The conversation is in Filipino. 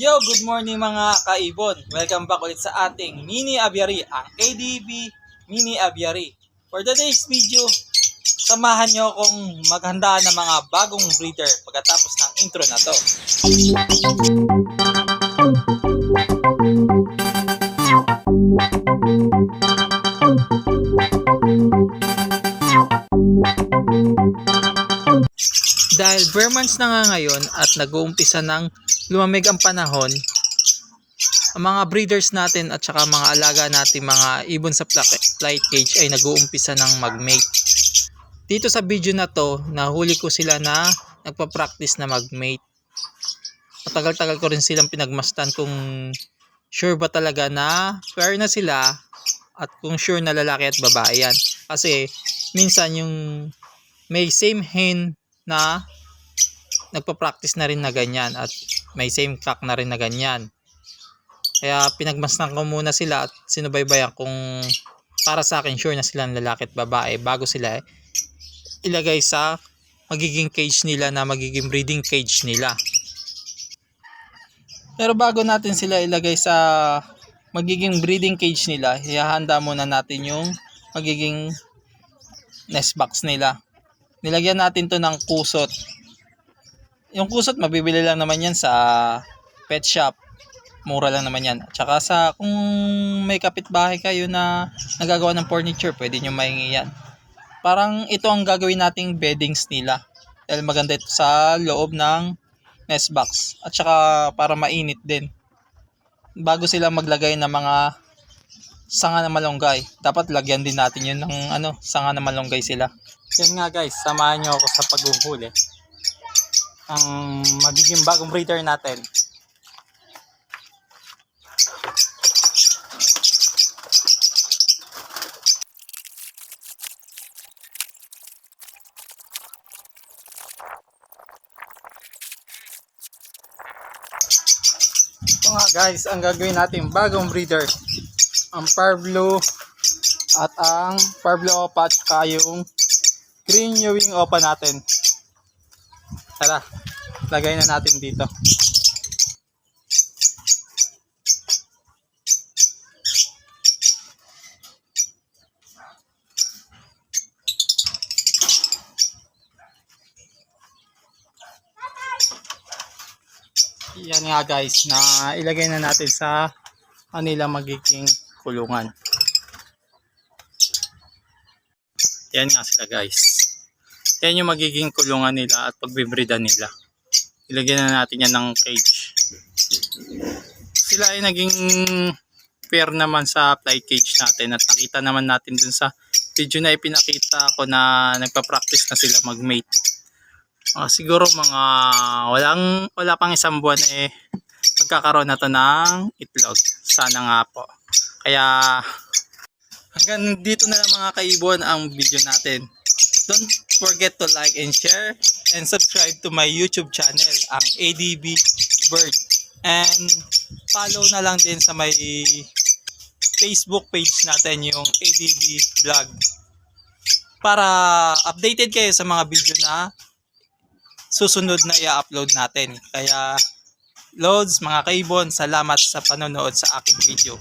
Yo, good morning mga kaibon. Welcome back ulit sa ating mini aviary, ang ADB mini aviary. For today's video, samahan nyo akong maghandaan ng mga bagong breeder pagkatapos ng intro na to. Dahil bare months na nga ngayon at nag-uumpisa ng lumamig ang panahon, ang mga breeders natin at saka mga alaga natin mga ibon sa flight cage ay nag-uumpisa ng mag-mate. Dito sa video na to, nahuli ko sila na nagpa-practice na mag-mate. Matagal-tagal ko rin silang pinagmastan kung sure ba talaga na pair na sila at kung sure na lalaki at babae yan. Kasi minsan yung may same hen na nagpa-practice na rin na ganyan at may same cock na rin na ganyan. Kaya pinagmasdan ko muna sila at sinubaybayan kung para sa akin sure na silang lalaki at babae bago sila ilagay sa magiging cage nila na magiging breeding cage nila. Pero bago natin sila ilagay sa magiging breeding cage nila, ihahanda muna natin yung magiging nest box nila. Nilagyan natin to ng kusot. Yung kusot mabibili lang naman yan sa pet shop. Mura lang naman yan. At saka kung may kapitbahay kayo na nagagawa ng furniture, pwede nyo mahingi yan. Parang ito ang gagawin nating beddings nila. Dahil maganda ito sa loob ng nest box. At saka para mainit din. Bago sila maglagay ng mga sanga na malunggay, dapat lagyan din natin yun ng sanga na malunggay sila. Yan nga guys, samahan nyo ako sa paghuhuli ang magiging bagong breeder natin. Ito nga guys, ang gagawin natin bagong breeder, ang Parblue at ang Parblue Opa at saka yung Green Ewing Opa natin. Tara, lagay na natin dito. Yan nga guys, na ilagay na natin sa kanila magiging kulungan. Yan nga sila guys. Yan yung magiging kulungan nila at pagbibreedan nila. Ilagyan na natin yan ng cage. Sila ay naging pair naman sa fly cage natin at nakita naman natin dun sa video na ipinakita ko na nagpa-practice na sila mag-mate. Siguro mga wala pang isang buwan magkakaroon na to ng itlog. Sana nga po. Kaya hanggang dito na lang mga kaibon ang video natin. Don't forget to like and share and subscribe to my YouTube channel, ang ADB Bird. And follow na lang din sa may Facebook page natin, yung ADB Vlog. Para updated kayo sa mga video na susunod na i-upload natin. Kaya, loads mga kaibon, salamat sa panonood sa aking video.